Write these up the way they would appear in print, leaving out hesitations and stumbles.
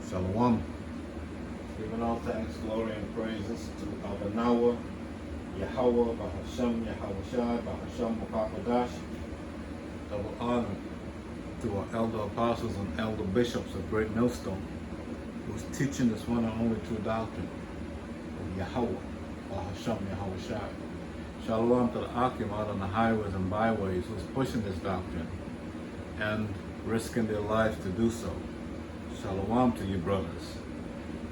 Shalom. Giving all thanks, glory, and praises to Abanawa, Yahweh, Bahasham, Yahushai, Bahasham, Mukakadash. Double honor to our elder apostles and elder bishops of Great Millstone, whose teaching is one and only true doctrine of Yahweh, Bahasham, Yahushai. Shalom to the Akim out on the highways and byways who's pushing this doctrine and risking their lives to do so. Shalom to you brothers,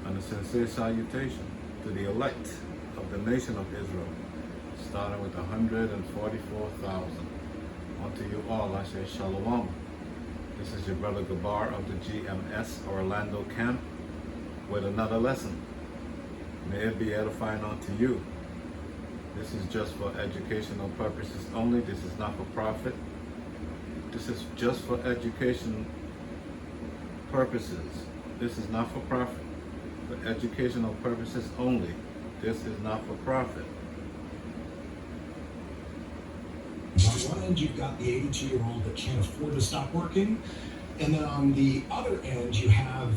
and a sincere salutation to the elect of the nation of Israel, starting with 144,000. Unto you all I say Shalom. This is your brother Gabar of the GMS Orlando camp with another lesson. May it be edifying unto you. This is just for educational purposes only. This is not for profit. This is just for education purposes. This is not for profit. For educational purposes only. This is not for profit. On one end, you've got the 82-year-old that can't afford to stop working. And then on the other end, you have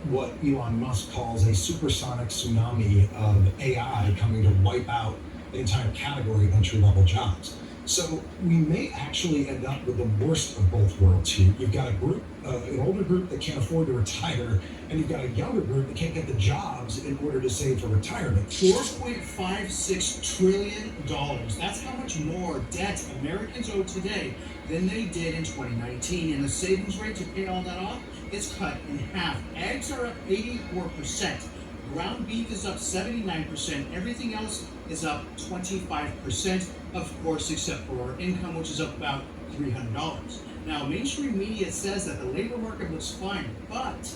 what Elon Musk calls a supersonic tsunami of AI coming to wipe out the entire category of entry-level jobs. So we may actually end up with the worst of both worlds here. You've got a group, an older group that can't afford to retire, and you've got a younger group that can't get the jobs in order to save for retirement. $4.56 trillion. That's how much more debt Americans owe today than they did in 2019. And the savings rate to pay all that off is cut in half. Eggs are up 84%. Ground beef is up 79%. Everything else is up 25%, of course, except for our income, which is up about $300. Now, mainstream media says that the labor market looks fine, but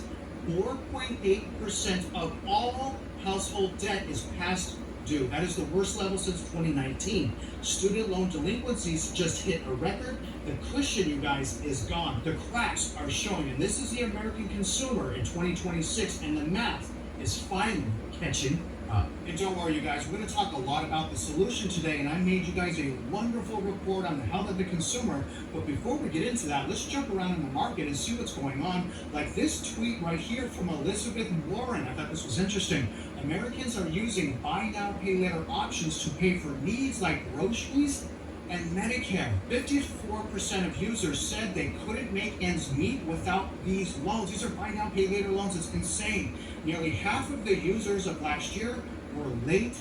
4.8% of all household debt is past due. That is the worst level since 2019. Student loan delinquencies just hit a record. The cushion, you guys, is gone. The cracks are showing, and this is the American consumer in 2026, and the math is finally catching up. And don't worry, you guys, we're going to talk a lot about the solution today, and I made you guys a wonderful report on the health of the consumer. But before we get into that, let's jump around in the market and see what's going on. Like this tweet right here from Elizabeth Warren. I thought this was interesting. Americans are using buy now, pay later options to pay for needs like groceries and Medicare. 54% of users said they couldn't make ends meet without these loans. These are buy now, pay later loans. It's insane. Nearly half of the users of last year were late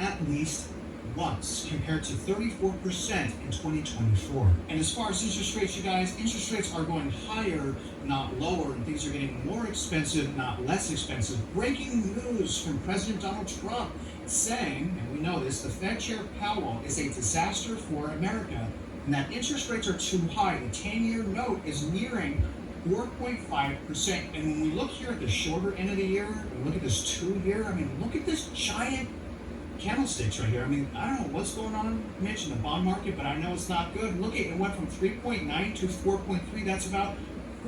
at least once, compared to 34% in 2024. And as far as interest rates, you guys, interest rates are going higher, not lower, and things are getting more expensive, not less expensive. Breaking news from President Donald Trump saying, and we know this, the Fed Chair Powell is a disaster for America, and that interest rates are too high. The 10-year note is nearing 4.5%. And when we look here at the shorter end of the year, and look at this 2-year, I mean, look at this giant candlesticks right here. I mean, I don't know what's going on, Mitch, in the bond market, but I know it's not good. Look at it, went from 3.9 to 4.3. That's about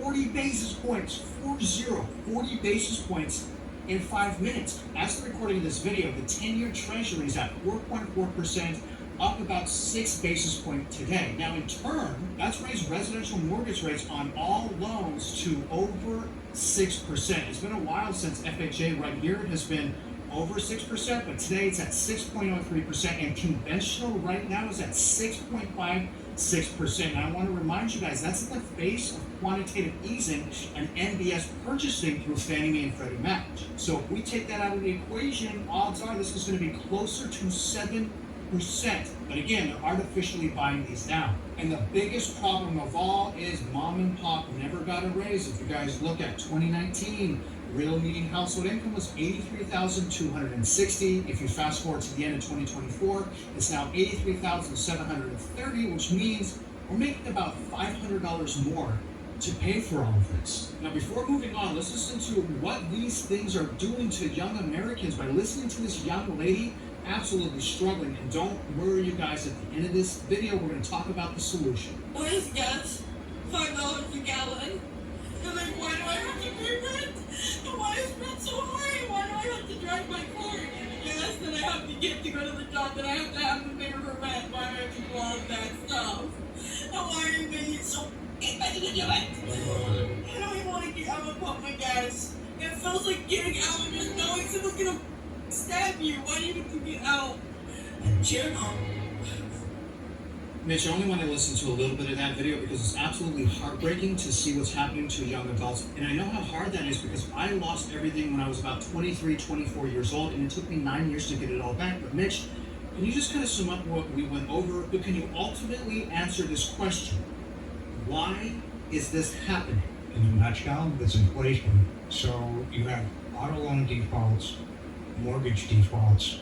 40 basis points, 40 basis points in 5 minutes. As the recording of this video, the 10-year treasury is at 4.4%, up about 6 basis points today. Now, in turn, that's raised residential mortgage rates on all loans to over 6%. It's been a while since FHA right here has been over 6%, but today it's at 6.03%, and conventional right now is at 6.56%. And I want to remind you guys, that's in the face of quantitative easing and MBS purchasing through Fannie Mae and Freddie Mac. So if we take that out of the equation, odds are this is going to be closer to 7%. But again, they're artificially buying these down. And the biggest problem of all is mom and pop never got a raise. If you guys look at 2019, real median household income was $83,260. If you fast forward to the end of 2024, it's now $83,730, which means we're making about $500 more to pay for all of this. Now, before moving on, let's listen to what these things are doing to young Americans. By listening to this young lady absolutely struggling, and don't worry, you guys, at the end of this video, we're going to talk about the solution. Why is gas $5 a gallon? And like, why do I have to pay rent? And why is rent so high? Why do I have to drive my car and get the gas that I have to get to go to the job that I have to pay for rent? Why do I have to do all of that stuff? And why are you being so expensive to do it? I don't even want to pump my gas. It feels like getting out and just knowing someone's gonna stab you. Why do you need to get out? Jim, Mitch, I only want to listen to a little bit of that video because it's absolutely heartbreaking to see what's happening to young adults. And I know how hard that is because I lost everything when I was about 23, 24 years old, and it took me 9 years to get it all back. But Mitch, can you just kind of sum up what we went over? But can you ultimately answer this question? Why is this happening? In a nutshell, it's inflation. So you have auto loan defaults, mortgage defaults,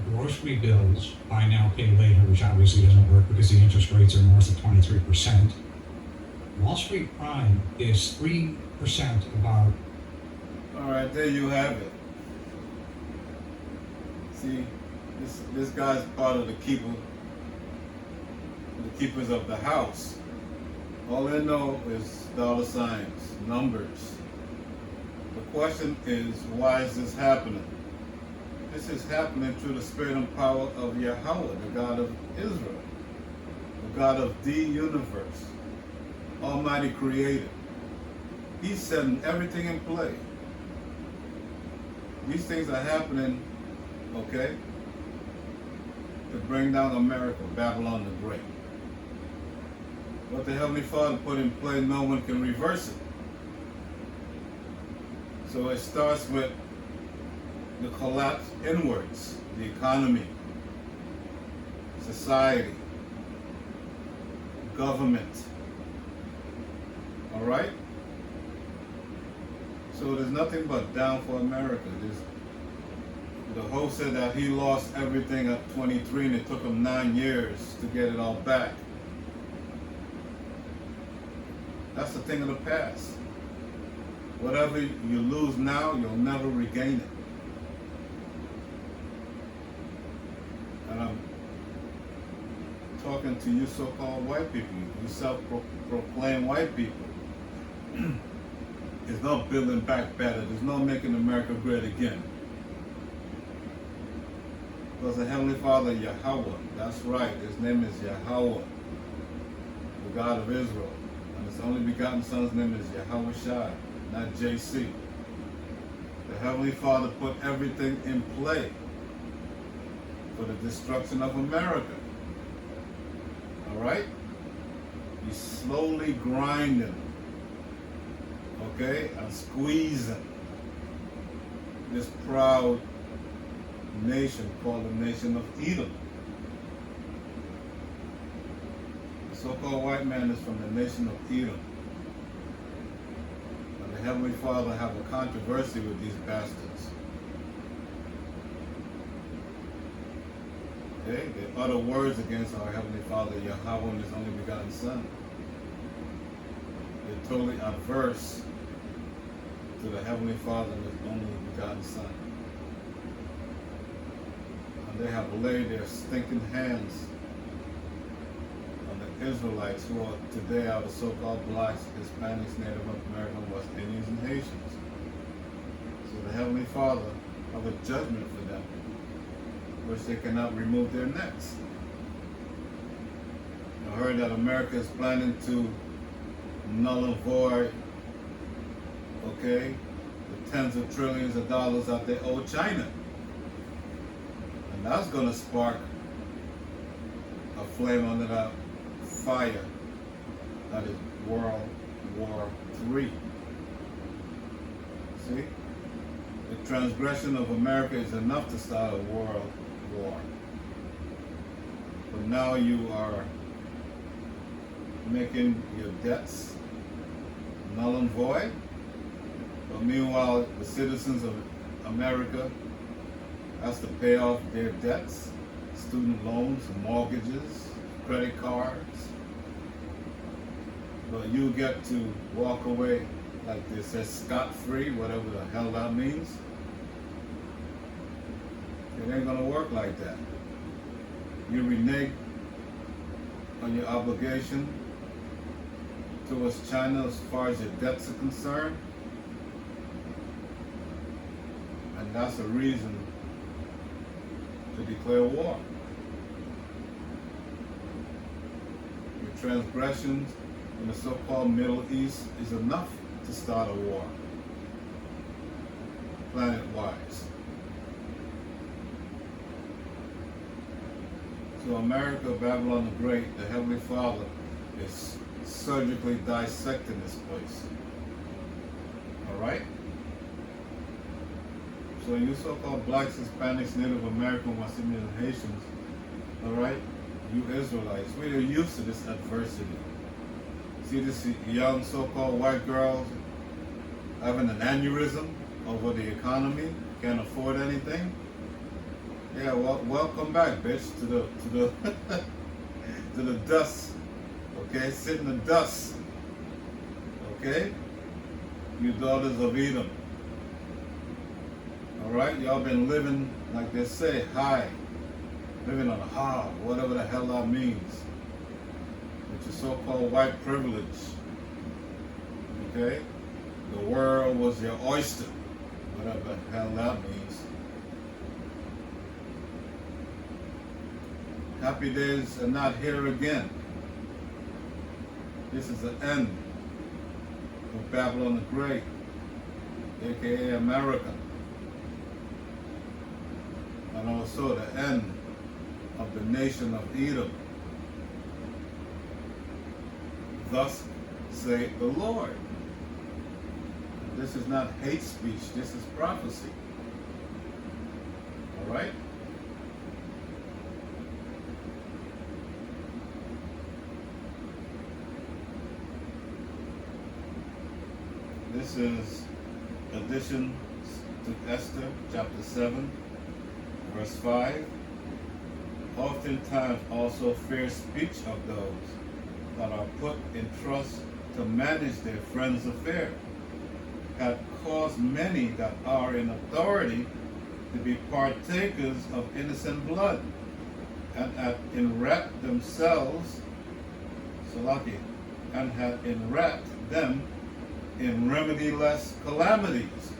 grocery bills, buy now, pay later, which obviously doesn't work because the interest rates are north of 23%. Wall Street prime is 3% about. All right, there you have it. See, this guy's part of the keepers of the house. All they know is dollar signs, numbers. The question is, why is this happening? This is happening through the spirit and power of Yahweh, the God of Israel, the God of the universe, Almighty Creator. He's setting everything in play. These things are happening, okay, to bring down America, Babylon the Great. What the Heavenly Father put in play, no one can reverse it. So it starts with the collapse inwards, the economy, society, government. All right? So there's nothing but down for America. The host said that he lost everything at 23 and it took him 9 years to get it all back. That's a thing of the past. Whatever you lose now, you'll never regain it. And I'm talking to you so-called white people, you self-proclaimed white people. There's no building back better. There's no making America great again. Because the Heavenly Father, Yahweh, that's right, his name is Yahweh, the God of Israel. And his only begotten Son's name is Yahweh Shai, not JC. The Heavenly Father put everything in play for the destruction of America. All right? He's slowly grinding, okay, and squeezing this proud nation called the nation of Edom. The so-called white man is from the nation of Edom. And the Heavenly Father have a controversy with these bastards. Okay? They utter words against our Heavenly Father, Yahweh, and his only begotten Son. They're totally adverse to the Heavenly Father and his only begotten Son. And they have laid their stinking hands on the Israelites, who are today are the so-called blacks, Hispanics, Native American, West Indians, and Haitians. So the Heavenly Father have a judgment for them, which they cannot remove their necks. I heard that America is planning to null and void, okay, the tens of trillions of dollars that they owe China. And that's going to spark a flame under that fire that is World War III. See? The transgression of America is enough to start a world war. But now you are making your debts null and void. But meanwhile, the citizens of America has to pay off their debts, student loans, mortgages, credit cards. But you get to walk away like they says scot-free, whatever the hell that means. It ain't gonna work like that. You renege on your obligation towards China as far as your debts are concerned. And that's a reason to declare war. Your transgressions in the so-called Middle East is enough to start a war. planet-wise. So America, Babylon the Great, the Heavenly Father is surgically dissecting this place. Alright? So you so-called blacks, Hispanics, Native American, West Indian, and Haitians, alright? You Israelites, we are used to this adversity. See this young so-called white girls having an aneurysm over the economy, can't afford anything? Yeah, well, welcome back, bitch, to the to the dust. Okay, sit in the dust. Okay? You daughters of Edom. Alright, y'all been living, like they say, high. Living on a hog, whatever the hell that means. Which is so-called white privilege. Okay? The world was your oyster. Whatever the hell that means. Happy days are not here again. This is the end of Babylon the Great, aka America. And also the end of the nation of Edom. Thus saith the Lord. This is not hate speech, this is prophecy. Alright? This is addition to Esther chapter 7, verse 5. Oftentimes also fair speech of those that are put in trust to manage their friends' affair hath caused many that are in authority to be partakers of innocent blood, and hath enwrapped themselves, Salaki, and hath enwrapped them in remediless calamities.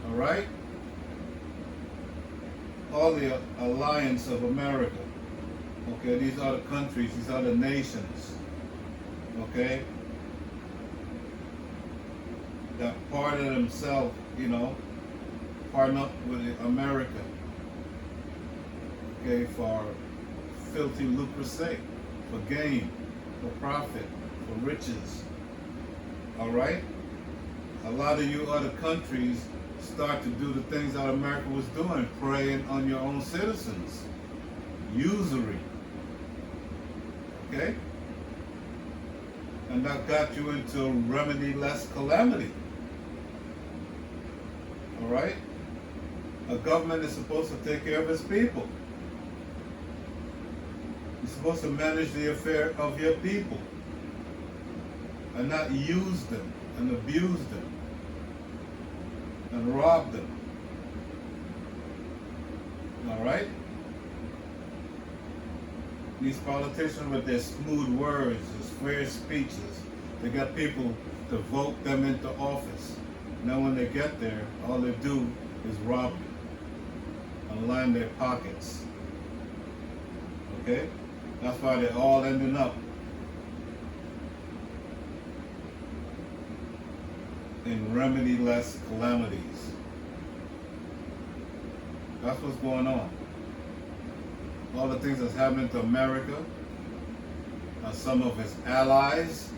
All right? All the alliance of America. Okay, these are the countries, these are the nations. Okay? That partner themselves, you know, partner up with America. Okay, for filthy lucre's sake, for gain, for profit, for riches. Alright? A lot of you other countries start to do the things that America was doing, preying on your own citizens. Usury. Okay? And that got you into remediless calamity. Alright? A government is supposed to take care of its people. You're supposed to manage the affair of your people and not use them and abuse them and rob them. Alright? These politicians with their smooth words, their fair speeches, they got people to vote them into office. Now when they get there, all they do is rob you and line their pockets. Okay? That's why they're all ending up in remediless calamities. That's what's going on. All the things that's happening to America and some of its allies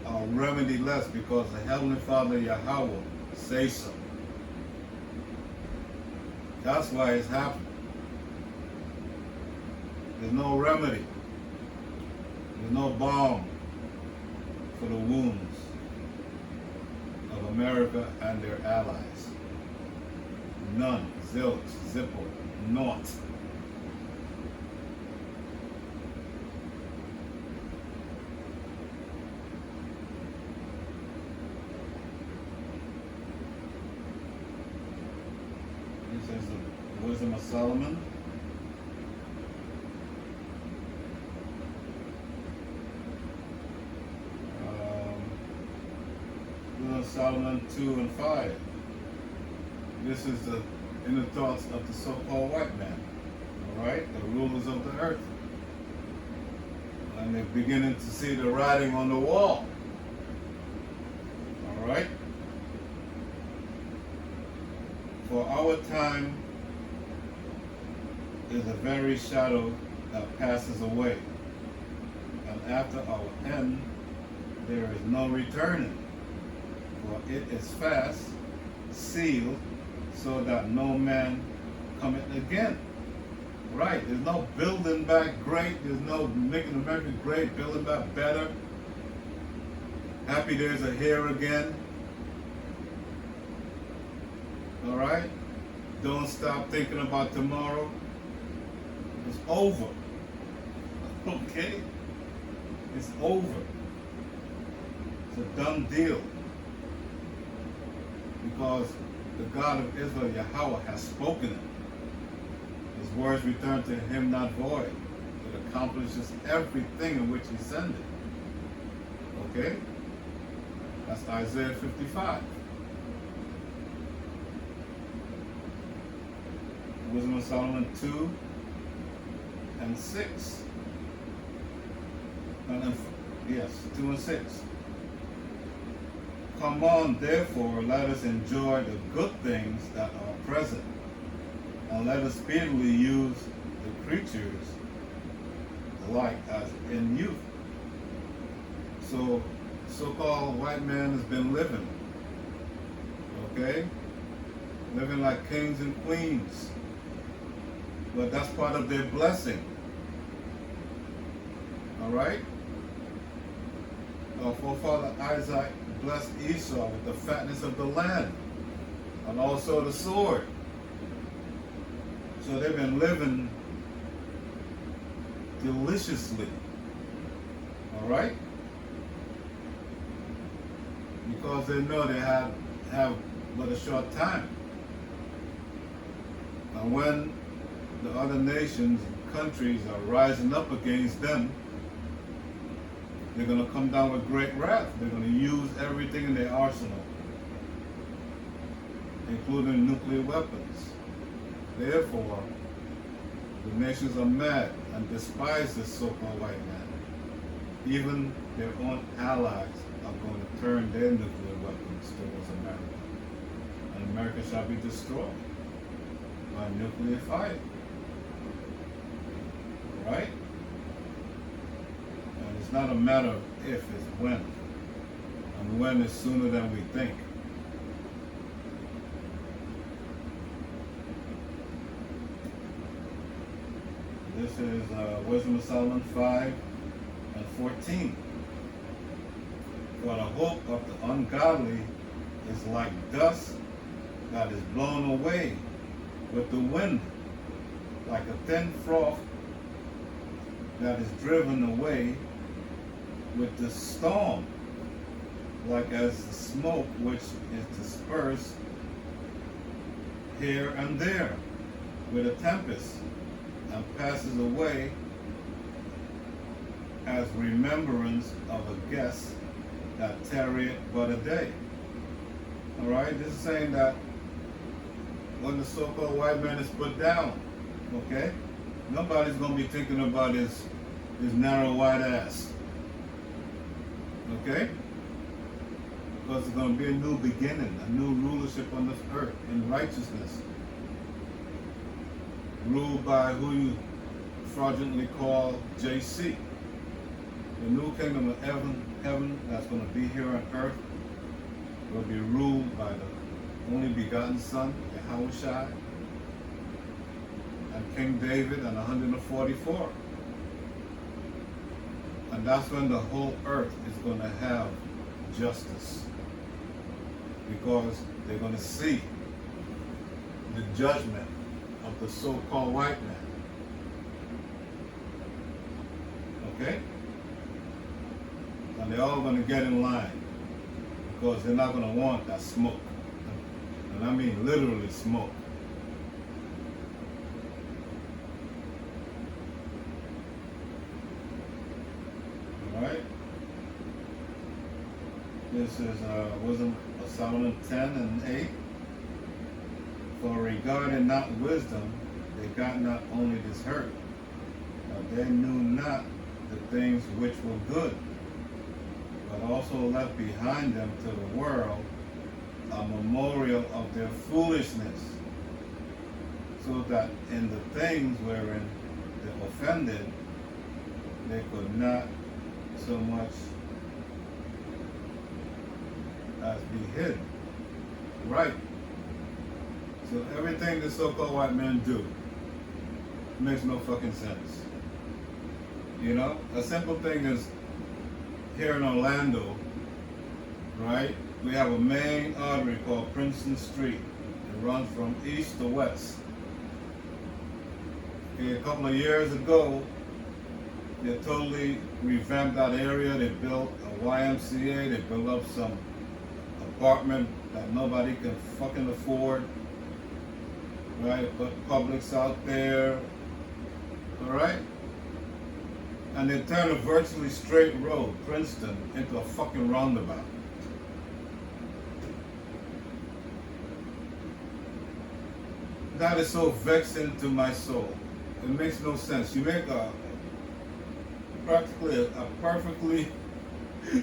are remediless because the Heavenly Father Yahweh says so. That's why it's happening. There's no remedy. There's no balm for the wounds of America and their allies. None. Zilch. Zippo. Naught. This is the Wisdom of Solomon. Solomon 2 and 5. This is the inner thoughts of the so-called white man. Alright? The rulers of the earth. And they're beginning to see the writing on the wall. Alright? For our time is a very shadow that passes away, and after our end there is no returning, for it is fast sealed, so that no man cometh again. Right, there's no building back great, there's no making America great, building back better. Happy days are here again. All right, don't stop thinking about tomorrow. It's over. Okay, it's over. It's a done deal, because the God of Israel, Yahweh, has spoken it. His words return to him not void. It accomplishes everything in which he sent it. Okay? That's Isaiah 55. Wisdom of Solomon 2 and 6. Yes, 2 and 6. Come on, therefore, let us enjoy the good things that are present, and let us speedily use the creatures alike as in youth. So, so-called white man has been living, okay? Living like kings and queens. But that's part of their blessing. All right? Our forefather Isaac blessed Esau with the fatness of the land and also the sword. So they've been living deliciously. All right? Because they know they have but a short time. And when the other nations and countries are rising up against them, they're going to come down with great wrath. They're going to use everything in their arsenal, including nuclear weapons. Therefore, the nations are mad and despise this so-called white man. Even their own allies are going to turn their nuclear weapons towards America. And America shall be destroyed by nuclear fire. Right? And it's not a matter of if, it's when. And when is sooner than we think. This is Wisdom of Solomon 5 and 14. For the hope of the ungodly is like dust that is blown away with the wind, like a thin froth that is driven away with the storm, like as the smoke which is dispersed here and there with a tempest, and passes away as remembrance of a guest that tarrieth but a day. All right, this is saying that when the so-called white man is put down, okay, nobody's going to be thinking about his narrow white ass, okay? Because it's going to be a new beginning, a new rulership on this earth in righteousness, ruled by who you fraudulently call JC. The new kingdom of heaven that's going to be here on earth will be ruled by the only begotten Son, Yahushua, and King David and 144. And that's when the whole earth is going to have justice, because they're going to see the judgment of the so-called white man. Okay? And they're all going to get in line, because they're not going to want that smoke. And I mean literally smoke. All right? This is Wisdom of Solomon 10 and 8. For regarding not wisdom, they got not only this hurt, but they knew not the things which were good, but also left behind them to the world a memorial of their foolishness. so that in the things wherein they offended, they could not so much as be hid. Right. So everything the so-called white men do makes no fucking sense. You know, a simple thing is here in Orlando, right? We have a main artery called Princeton Street. It runs from east to west. Okay, a couple of years ago, they totally revamped that area. They built a YMCA. They built up some apartment that nobody can fucking afford. Right? Put Publix out there. Alright? And they turned a virtually straight road, Princeton, into a fucking roundabout. That is so vexing to my soul. It makes no sense. You make practically a perfectly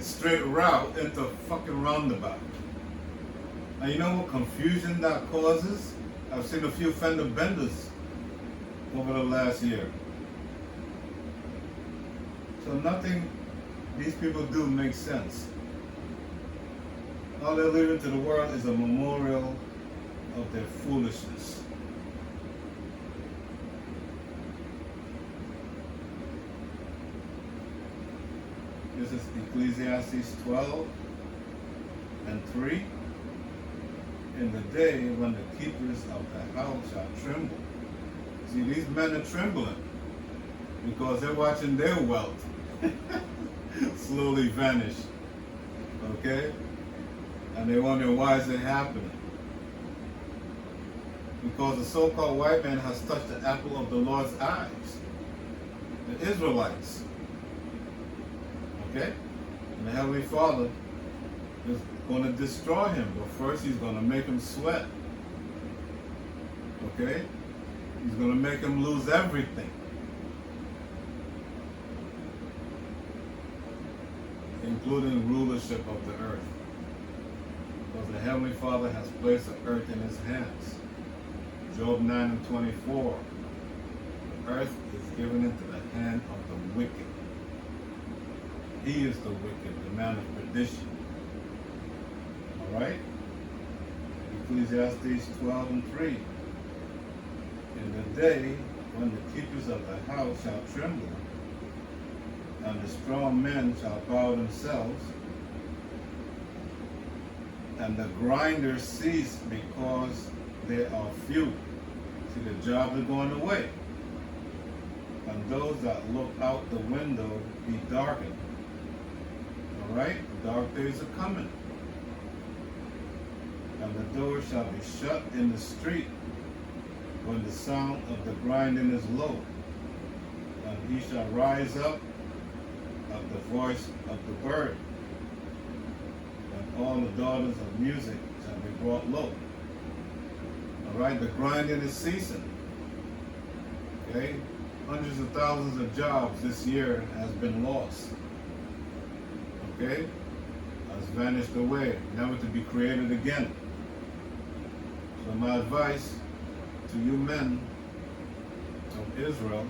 straight route into a fucking roundabout. And you know what confusion that causes? I've seen a few fender benders over the last year. So nothing these people do makes sense. All they're leaving to the world is a memorial of their foolishness. This is Ecclesiastes 12 and 3. In the day when the keepers of the house shall tremble. See, these men are trembling because they're watching their wealth slowly vanish. Okay? And they wonder why is it happening. Because the so-called white man has touched the apple of the Lord's eyes. The Israelites. Okay? And the Heavenly Father is going to destroy him, but first he's going to make him sweat. Okay? He's going to make him lose everything. Including rulership of the earth. Because the Heavenly Father has placed the earth in his hands. Job 9 and 24. The earth is given into the hand of the wicked. He is the wicked, the man of perdition. Alright? Ecclesiastes 12 and 3. In the day when the keepers of the house shall tremble, and the strong men shall bow themselves, and the grinders cease because they are few. See, the jobs are going away. And those that look out the window be darkened. Alright? Dark days are coming. And the door shall be shut in the street when the sound of the grinding is low. And he shall rise up at the voice of the bird. And all the daughters of music shall be brought low. Alright, the grinding is ceasing. Okay? Hundreds of thousands of jobs this year has been lost. Okay? Has vanished away, never to be created again. So my advice to you men of Israel,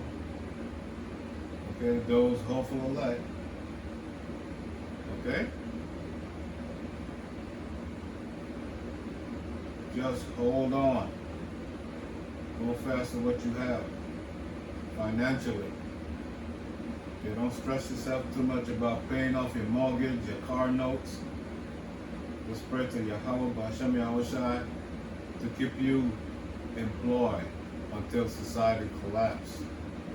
okay, those hopeful elect, okay? Just hold on. Go faster what you have financially. Okay, don't stress yourself too much about paying off your mortgage, your car notes. Just pray to Yahweh, B'Hashem Yahushai, to keep you employed until society collapses,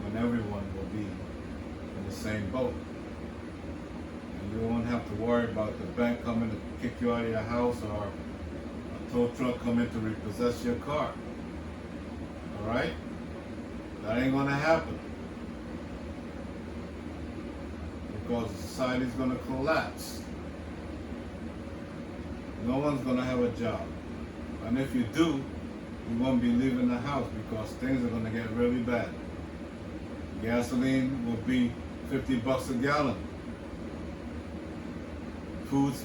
when everyone will be in the same boat. And you won't have to worry about the bank coming to kick you out of your house or a tow truck coming to repossess your car. Alright? That ain't gonna happen. Because society's gonna collapse. No one's gonna have a job. And if you do, you won't be leaving the house because things are gonna get really bad. Gasoline will be $50 a gallon. Food's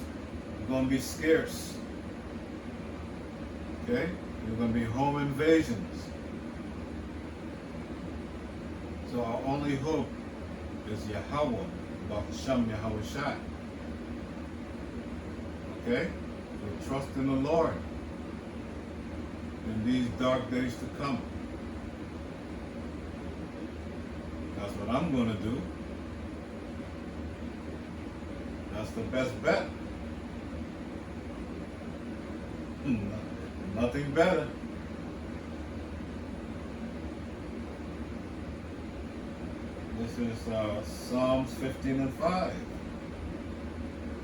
gonna be scarce. Okay? There's gonna be home invasions. So our only hope is Yahweh, Bahasham Yahweh Shai. Okay? So trust in the Lord in these dark days to come. That's what I'm going to do. That's the best bet. Nothing better. This is Psalms 15 and 5.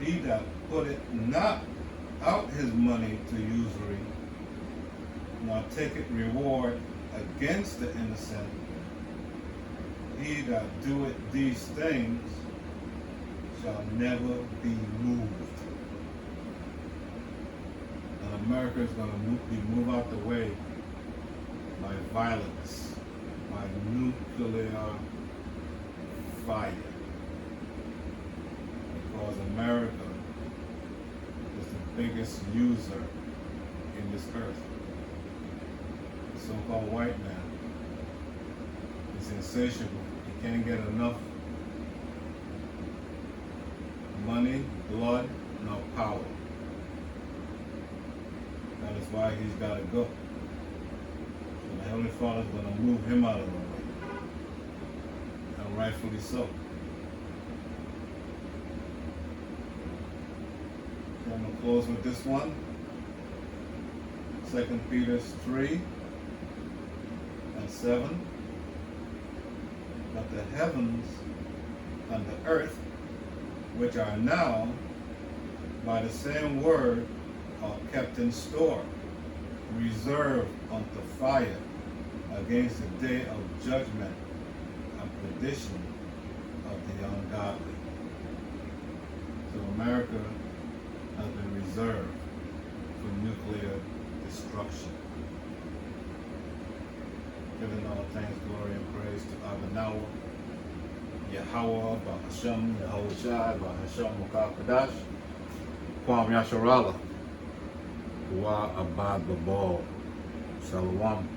He that putteth not out his money to usury, nor taketh reward against the innocent, he that doeth these things shall never be moved. And America is going to be moved out the way by violence, by nuclear fire. Because America is the biggest user in this earth. The so-called white man is insatiable. He can't get enough money, blood, nor power. That is why he's got to go. So the Heavenly Father is going to move him out of the way. And rightfully so. So I'm going to close with this one. 2 Peter 3 and 7. But the heavens and the earth, which are now by the same word, are kept in store, reserved unto fire against the day of judgment and perdition of the ungodly. So America has been reserved for nuclear destruction. Giving all thanks, glory, and praise to Abanawa, Yahweh, Bahasham, Yahweh Shai, Bahasham, Mukakadash, Kwam Yasharala, Wa Abad Babal, Shalom.